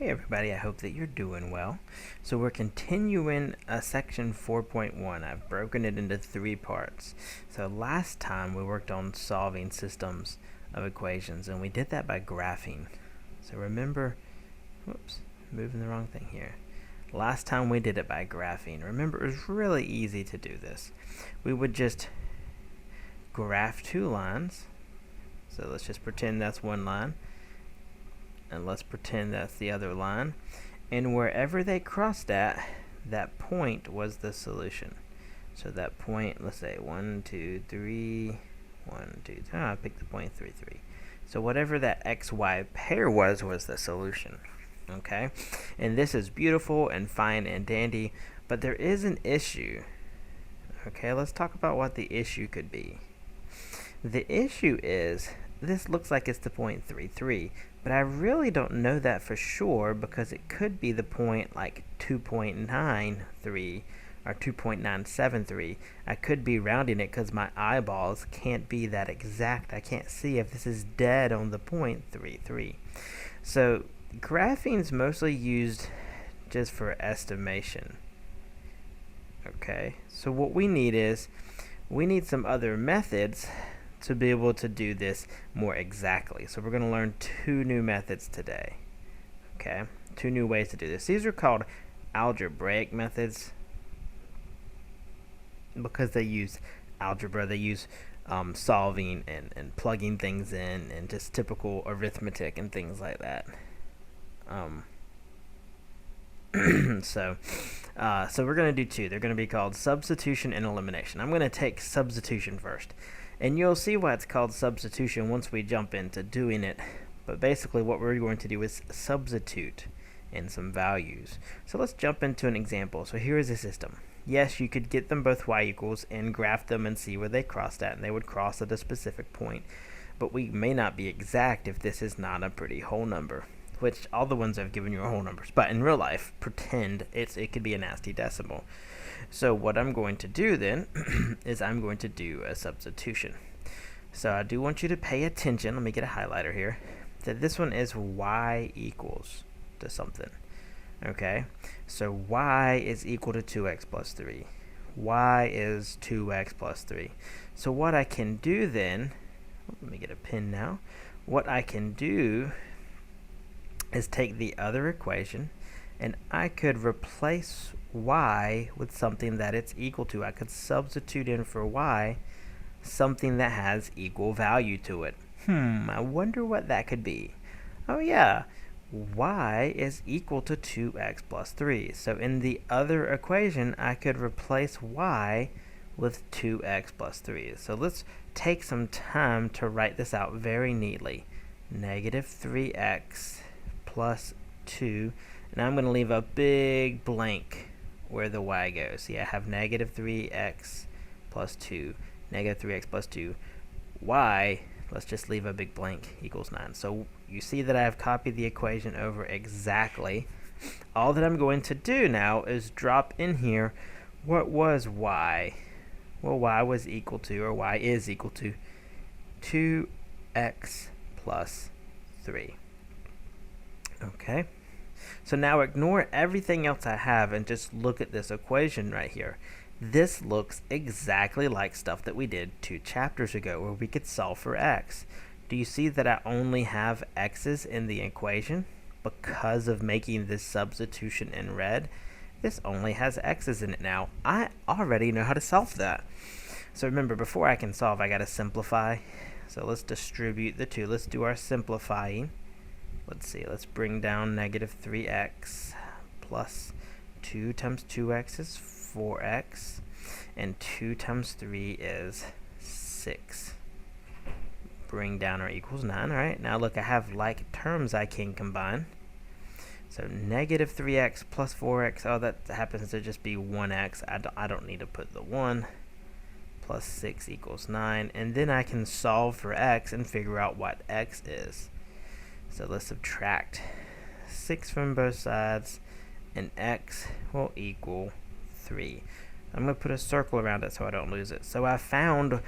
Hey everybody, I hope that you're doing well. So we're continuing section 4.1. I've broken it into 3 parts. So last time we worked on solving systems of equations, and we did that by graphing. So remember, whoops, moving the wrong thing here. Last time we did it by graphing. Remember, it was really easy to do this. We would just graph 2 lines. So let's just pretend that's one line. And let's pretend that's the other line. And wherever they crossed at, that point was the solution. So that point, let's say 1, 2, 3, 1, 2, 3. I picked the point 3, 3. So whatever that XY pair was the solution. Okay? And this is beautiful and fine and dandy, but there is an issue. Okay, let's talk about what the issue could be. The issue is, this looks like it's the point 3, 3. But I really don't know that for sure, because it could be the point like 2.93 or 2.973. I could be rounding it because my eyeballs can't be that exact. I can't see if this is dead on the point 3.3. So graphing is mostly used just for estimation. Okay, so what we need is, we need some other methods to be able to do this more exactly. So we're going to learn 2 new methods today. Okay, 2 new ways to do this. These are called algebraic methods because they use algebra. They use solving and plugging things in and just typical arithmetic and things like that. So we're going to do 2. They're going to be called substitution and elimination. I'm going to take substitution first. And you'll see why it's called substitution once we jump into doing it. But basically what we're going to do is substitute in some values. So let's jump into an example. So here is a system. Yes, you could get them both y equals and graph them and see where they crossed at, and they would cross at a specific point. But we may not be exact if this is not a pretty whole number, which all the ones I've given you are whole numbers. But in real life, pretend it could be a nasty decimal. So what I'm going to do then is I'm going to do a substitution. So I do want you to pay attention. Let me get a highlighter here. That this one is y equals to something. Okay? So y is equal to 2x plus 3. Y is 2x plus 3. So what I can do then, let me get a pen now. What I can do is take the other equation, and I could replace y with something that it's equal to. I could substitute in for y something that has equal value to it. I wonder what that could be. Oh yeah, y is equal to 2x plus 3. So in the other equation, I could replace y with 2x plus 3. So let's take some time to write this out very neatly. Negative 3x plus 2. And I'm going to leave a big blank where the y goes. See, I have negative 3x plus 2, negative 3x plus 2, y, let's just leave a big blank, equals 9. So you see that I have copied the equation over exactly. All that I'm going to do now is drop in here, what was y? Well, y was equal to, or y is equal to, 2x plus 3. Okay? So now ignore everything else I have and just look at this equation right here. This looks exactly like stuff that we did 2 chapters ago where we could solve for x. Do you see that I only have x's in the equation? Because of making this substitution in red, this only has x's in it now. I already know how to solve that. So remember, before I can solve, I got to simplify. So let's distribute the 2. Let's do our simplifying. Let's see, let's bring down negative 3x plus 2 times 2x is 4x, and 2 times 3 is 6. Bring down our equals 9. All right, now look, I have like terms I can combine. So negative 3x plus 4x, oh, that happens to just be 1x. I don't need to put the 1. Plus 6 equals 9, and then I can solve for x and figure out what x is. So let's subtract 6 from both sides, and x will equal 3. I'm going to put a circle around it so I don't lose it. So I found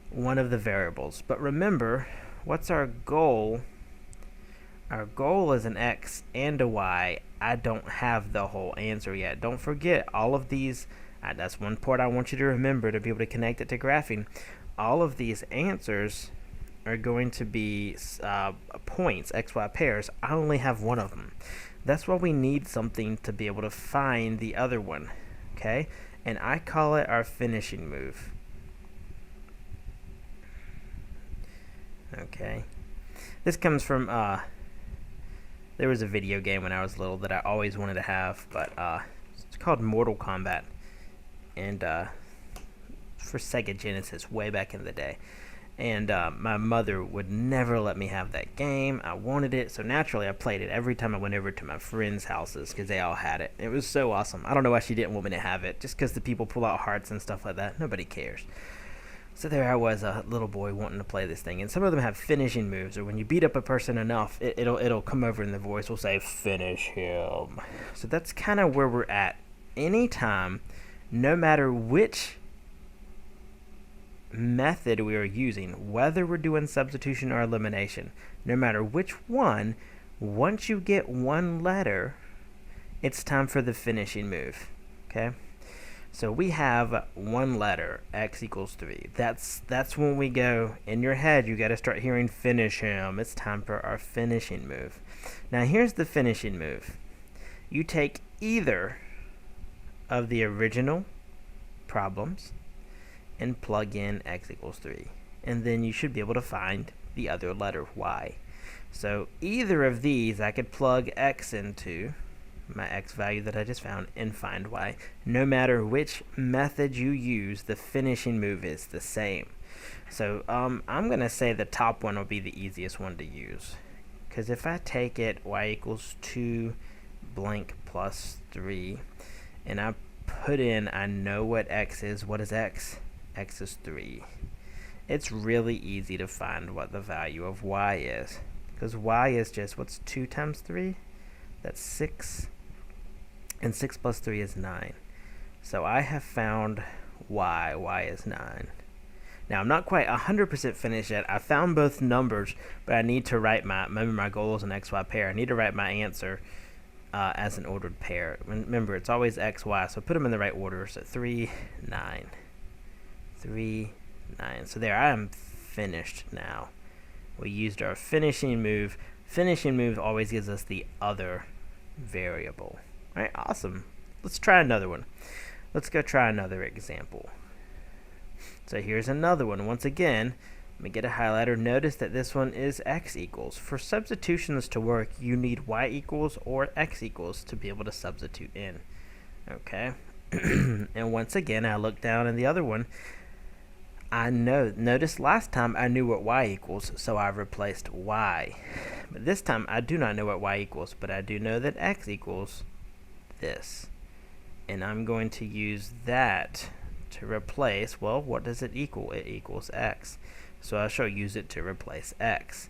one of the variables. But remember, what's our goal? Our goal is an x and a y. I don't have the whole answer yet. Don't forget, all of these, that's one part I want you to remember to be able to connect it to graphing. All of these answers are going to be points, xy pairs. I only have one of them. That's why we need something to be able to find the other one, okay? And I call it our finishing move. Okay. This comes from, there was a video game when I was little that I always wanted to have, but it's called Mortal Kombat. And for Sega Genesis way back in the day. And my mother would never let me have that game. I wanted it, so naturally I played it every time I went over to my friends' houses because they all had it. It was so awesome. I don't know why she didn't want me to have it, just because the people pull out hearts and stuff like that. Nobody cares. So there I was, a little boy wanting to play this thing. And some of them have finishing moves, or when you beat up a person enough, it'll come over and the voice will say, "Finish him." So that's kind of where we're at. Anytime, no matter which method we are using, whether we're doing substitution or elimination, no matter which one, once you get one letter, it's time for the finishing move. Okay, so we have one letter, x equals 3. That's when we go in your head, you got to start hearing finish him. It's time for our finishing move. Now here's the finishing move. You take either of the original problems and plug in x equals 3, and then you should be able to find the other letter, y. So either of these I could plug x into my x value that I just found and find y. No matter which method you use, the finishing move is the same. So I'm gonna say the top one will be the easiest one to use, because if I take it y equals 2 blank plus 3, and I put in, I know what x is. What is x? X is 3. It's really easy to find what the value of y is, because y is just, what's 2 times 3? That's 6, and 6 plus 3 is 9. So I have found y. Y is 9. Now I'm not quite 100% finished yet. I found both numbers, but I need to write remember my goal is an xy pair. I need to write my answer as an ordered pair. Remember, it's always x, y, so put them in the right order. So 3, 9. 3, 9. So there, I am finished now. We used our finishing move. Finishing move always gives us the other variable. All right, awesome. Let's try another one. Let's go try another example. So here's another one. Once again, let me get a highlighter. Notice that this one is x equals. For substitutions to work, you need y equals or x equals to be able to substitute in. Okay. And once again, I look down in the other one. Notice last time I knew what y equals, so I replaced y. But this time I do not know what y equals, but I do know that x equals this. And I'm going to use that to replace, well, what does it equal? It equals x. So I shall use it to replace x.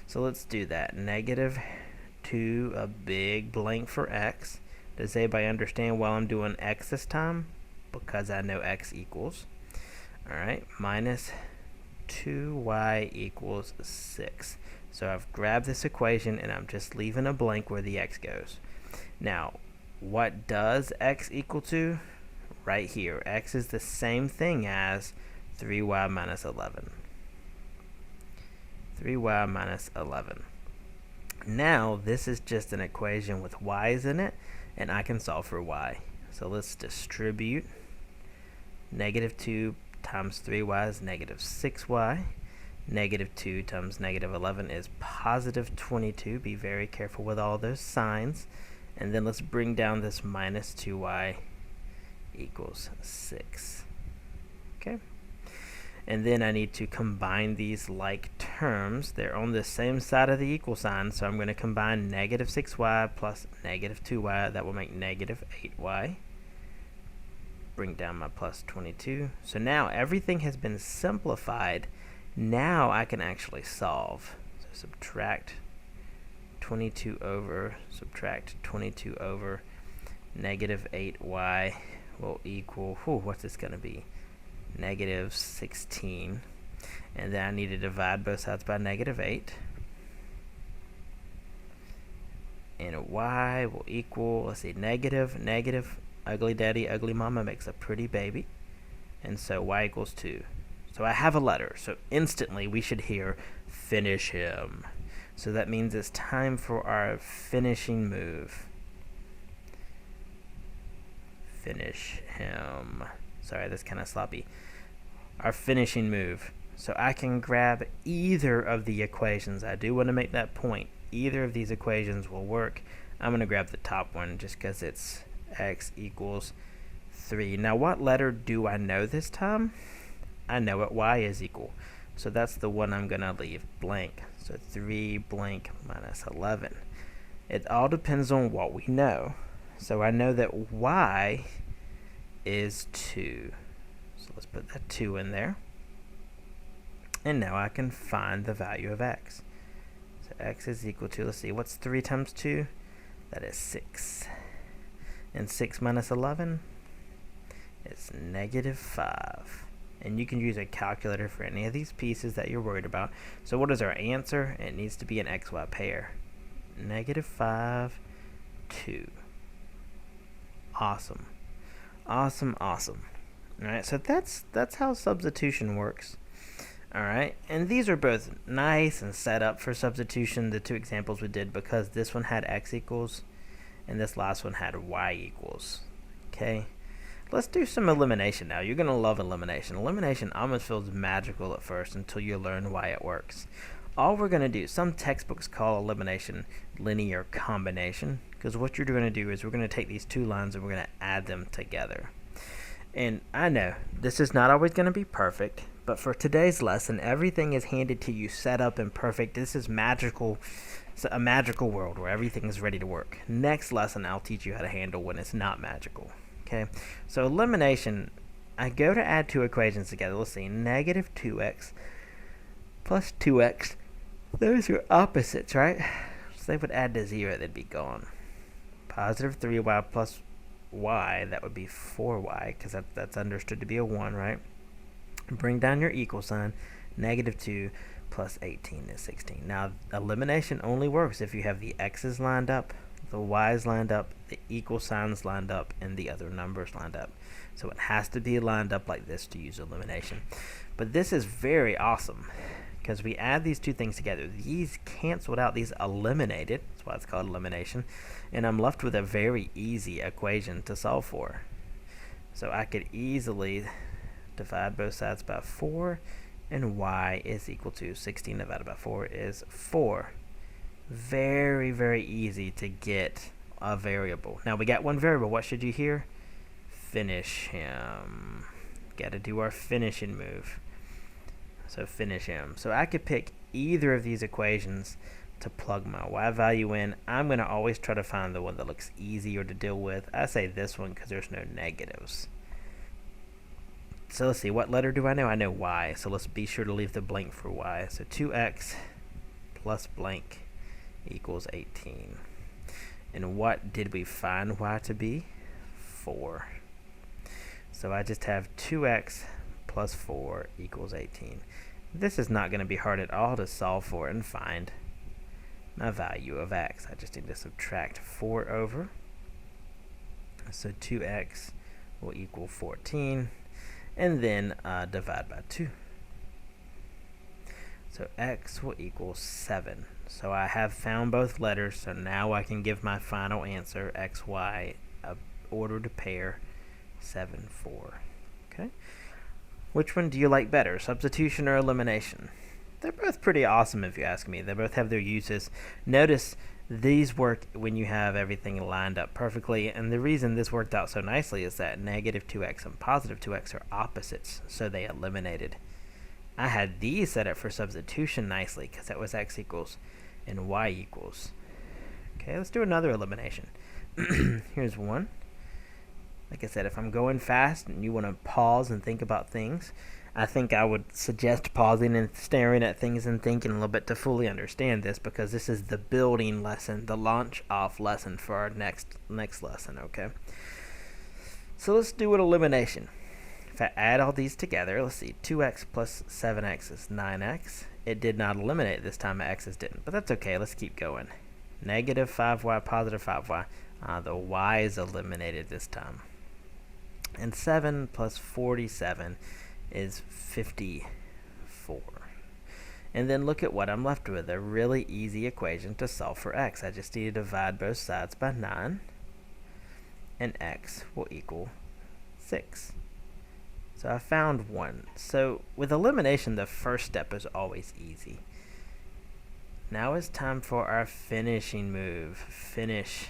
So let's do that. -2, a big blank for x. Does anybody understand why I'm doing x this time? Because I know x equals. Alright, minus 2y equals 6. So I've grabbed this equation and I'm just leaving a blank where the x goes. Now, what does x equal to? Right here, x is the same thing as 3y minus 11. 3y minus 11. Now, this is just an equation with y's in it, and I can solve for y. So let's distribute. -2 times 3y is -6y. -2 times -11 is +22. Be very careful with all those signs. And then let's bring down this minus 2y equals 6. Okay. And then I need to combine these like terms. They're on the same side of the equal sign, so I'm going to combine -6y plus -2y. That will make -8y. Bring down my +22. So now everything has been simplified. Now I can actually solve. So subtract 22 over, -8y will equal, what's this going to be? -16. And then I need to divide both sides by -8. and y will equal, let's see, negative, negative, ugly daddy, ugly mama makes a pretty baby, and so y equals 2. So I have a letter, so instantly we should hear finish him. So that means it's time for our finishing move. Finish him. Sorry, that's kind of sloppy. Our finishing move. So I can grab either of the equations. I do want to make that point. Either of these equations will work. I'm going to grab the top one just because it's x equals 3. Now what letter do I know this time? I know what y is equal. So that's the one I'm going to leave blank. So 3 blank minus 11. It all depends on what we know. So I know that y is 2. So let's put that 2 in there. And now I can find the value of x. So x is equal to, let's see, what's 3 times 2? That is 6. And 6 minus 11 is negative 5. And you can use a calculator for any of these pieces that you're worried about. So what is our answer? It needs to be an xy pair. Negative 5, 2. Awesome. Awesome, awesome. Alright, so that's how substitution works. Alright, and these are both nice and set up for substitution, the two examples we did, because this one had x equals and this last one had y equals. Okay, let's do some elimination now. You're going to love elimination. Elimination almost feels magical at first until you learn why it works. All we're going to do, some textbooks call elimination linear combination, because what you're going to do is we're going to take these two lines and we're going to add them together. And I know this is not always going to be perfect, but for today's lesson, everything is handed to you set up and perfect. This is magical. It's a magical world where everything is ready to work. Next lesson, I'll teach you how to handle when it's not magical. Okay, so elimination, I go to add two equations together. Let's see, negative 2x plus 2x. Those are opposites, right? So they would add to 0, they'd be gone. Positive 3y plus y, that would be 4y, because that's understood to be a 1, right? Bring down your equal sign. Negative 2 plus 18 is 16. Now, elimination only works if you have the x's lined up, the y's lined up, the equal signs lined up, and the other numbers lined up. So it has to be lined up like this to use elimination. But this is very awesome, because we add these two things together. These canceled out, these eliminated. That's why it's called elimination. And I'm left with a very easy equation to solve for. So I could easily divide both sides by 4, and y is equal to 16 divided by 4 is 4. Very, very easy to get a variable. Now we got one variable. What should you hear? Finish him. Got to do our finishing move. So finish him. So I could pick either of these equations to plug my y value in. I'm going to always try to find the one that looks easier to deal with. I say this one because there's no negatives. So let's see, what letter do I know? I know y, so let's be sure to leave the blank for y. So 2x plus blank equals 18. And what did we find y to be? 4. So I just have 2x plus 4 equals 18. This is not going to be hard at all to solve for and find my value of x. I just need to subtract 4 over. So 2x will equal 14. And then divide by 2. So x will equal 7. So I have found both letters, so now I can give my final answer, xy, a ordered pair, 7, 4. Okay. Which one do you like better, substitution or elimination? They're both pretty awesome if you ask me. They both have their uses. Notice these work when you have everything lined up perfectly, and the reason this worked out so nicely is that negative 2x and positive 2x are opposites, so they eliminated. I had these set up for substitution nicely because that was x equals and y equals. Okay, let's do another elimination. Here's one. Like I said, if I'm going fast and you want to pause and think about things, I think I would suggest pausing and staring at things and thinking a little bit to fully understand this, because this is the building lesson, the launch off lesson for our next lesson, okay? So let's do an elimination. If I add all these together, let's see, 2x plus 7x is 9x. It did not eliminate this time, my x's didn't, but that's okay, let's keep going. Negative 5y, positive 5y. The y is eliminated this time. And 7 plus 47 is 54. And then look at what I'm left with, a really easy equation to solve for x. I just need to divide both sides by 9, and x will equal 6. So I found 1. So with elimination, the first step is always easy. Now it's time for our finishing move. Finish.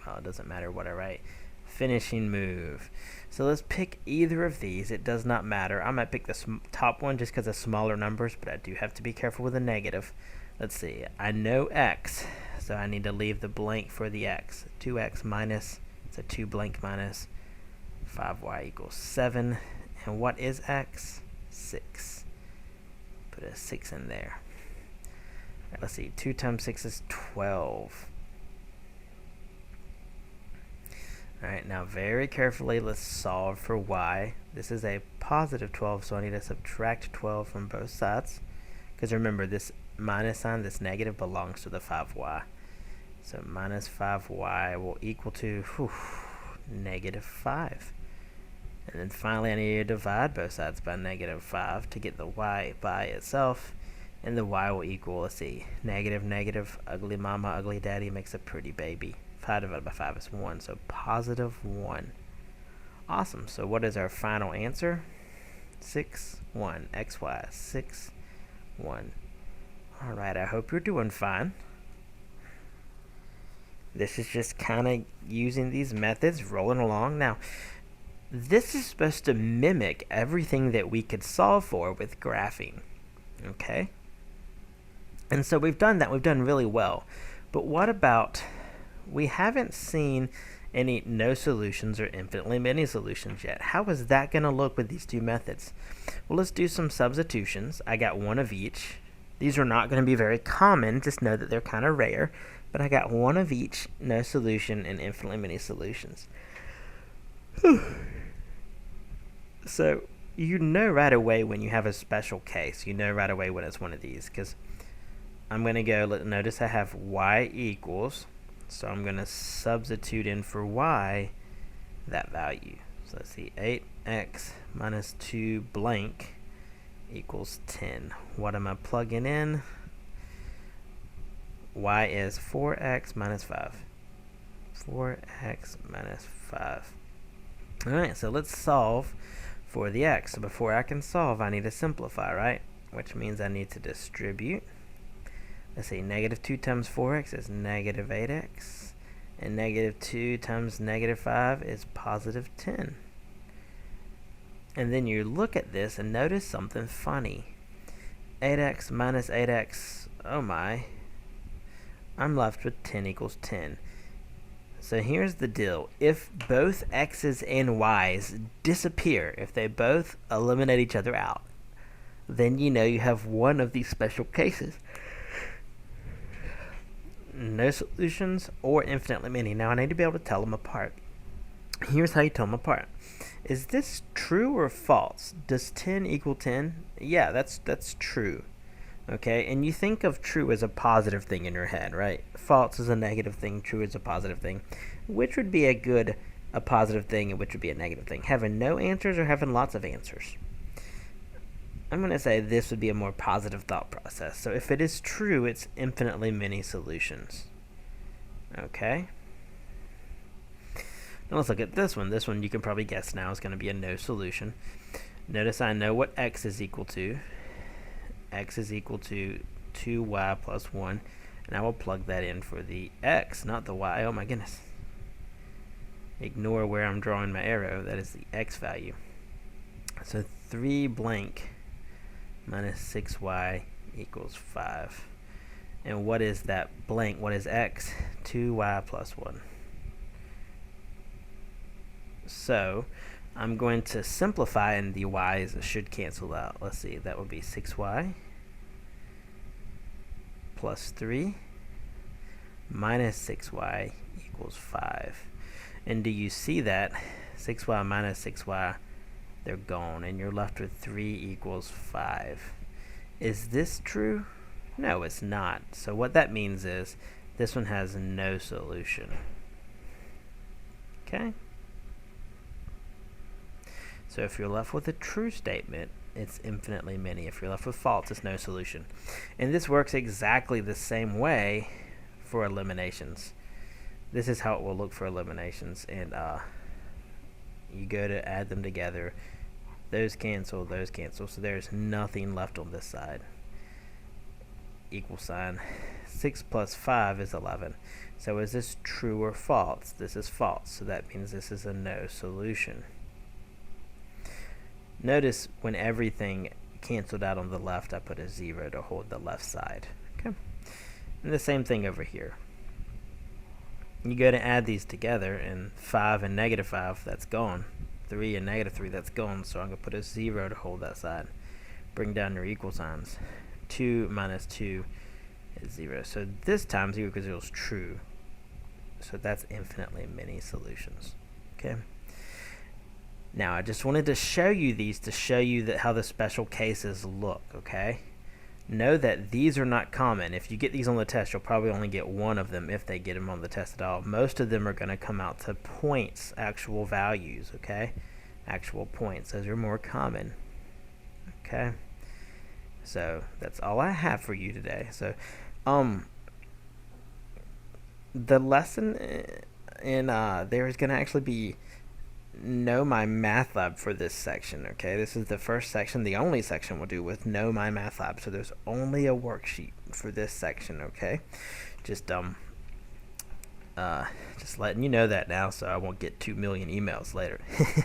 Well, it doesn't matter what I write. Finishing move. So let's pick either of these. It does not matter. I might pick the top one just because of smaller numbers, but I do have to be careful with a negative. Let's see. I know x, so I need to leave the blank for the x. 2x minus, so 2 blank minus 5y equals 7. And what is x? 6. Put a 6 in there. All right, let's see. 2 times 6 is 12. Alright, now very carefully let's solve for y. This is a positive 12, so I need to subtract 12 from both sides. Because remember, this minus sign, this negative, belongs to the 5y. So minus 5y will equal to negative 5. And then finally I need to divide both sides by negative 5 to get the y by itself. And the y will equal, let's see, negative, negative, ugly mama, ugly daddy makes a pretty baby. 5 divided by 5 is 1, so positive 1. Awesome. So what is our final answer? 6, 1. XY, 6, 1. All right, I hope you're doing fine. This is just kind of using these methods, rolling along. Now, this is supposed to mimic everything that we could solve for with graphing. Okay? And so we've done that. We've done really well. But what about... we haven't seen any no solutions or infinitely many solutions yet. How is that going to look with these two methods? Well, let's do some substitutions. I got one of each. These are not going to be very common. Just know that they're kind of rare. But I got one of each, no solution, and infinitely many solutions. So you know right away when you have a special case. You know right away when it's one of these. Because I'm going to go, notice I have y equals... so I'm going to substitute in for y that value. So let's see, 8x minus 2 blank equals 10. What am I plugging in? Y is 4x minus 5. 4x minus 5. Alright, so let's solve for the x. So before I can solve, I need to simplify, right? Which means I need to distribute. Let's see, negative 2 times 4x is negative 8x. And negative 2 times negative 5 is positive 10. And then you look at this and notice something funny. 8x minus 8x, oh my. I'm left with 10 equals 10. So here's the deal. If both x's and y's disappear, if they both eliminate each other out, then you know you have one of these special cases. No solutions or infinitely many. Now I need to be able to tell them apart. Here's how you tell them apart. Is this true or false? Does 10 equal 10? Yeah, that's true. Okay, and you think of true as a positive thing in your head, right? False is a negative thing, true is a positive thing. Which would be a positive thing and which would be a negative thing? Having no answers or having lots of answers? I'm going to say this would be a more positive thought process. So if it is true, it's infinitely many solutions. Okay? Now let's look at this one. This one you can probably guess now is going to be a no solution. Notice I know what x is equal to. X is equal to 2y plus 1. And I will plug that in for the x, not the y. Oh my goodness. Ignore where I'm drawing my arrow. That is the x value. So 3 blank minus 6y equals 5. And what is that blank? What is x? 2y plus 1. So I'm going to simplify, and the y's should cancel out. Let's see, that would be 6y plus 3 minus 6y equals 5. And do you see that? 6y minus 6y, they're gone, and you're left with 3 equals 5. Is this true? No, it's not. So what that means is This one has no solution. Okay? So if you're left with a true statement, it's infinitely many. If you're left with false, it's no solution. And this works exactly the same way for eliminations. This is how it will look for eliminations. And you go to add them together. Those cancel, those cancel. So there's nothing left on this side. Equal sign. 6 plus 5 is 11. So is this true or false? This is false. So that means this is a no solution. Notice when everything canceled out on the left, I put a 0 to hold the left side. Okay. And the same thing over here. You go to add these together, and 5 and negative 5, that's gone. 3 and negative 3, that's gone. So I'm going to put a 0 to hold that side. Bring down your equal signs. 2 minus 2 is 0. So this time 0 equals 0 is true. So that's infinitely many solutions. Okay. Now I just wanted to show you these to show you that how the special cases look. Okay. Know that these are not common. If you get these on the test, you'll probably only get one of them if they get them on the test at all. Most of them are going to come out to points, actual values. Okay. Actual points. Those are more common. Okay. So that's all I have for you today. So the lesson in there is going to actually be Know My Math Lab for this section. Okay, this is the first section, the only section we'll do with Know My Math Lab. So there's only a worksheet for this section. Okay, just letting you know that now, so I won't get 2 million emails later.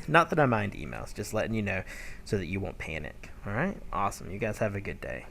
Not that I mind emails, just letting you know so that you won't panic. All right, awesome. You guys have a good day.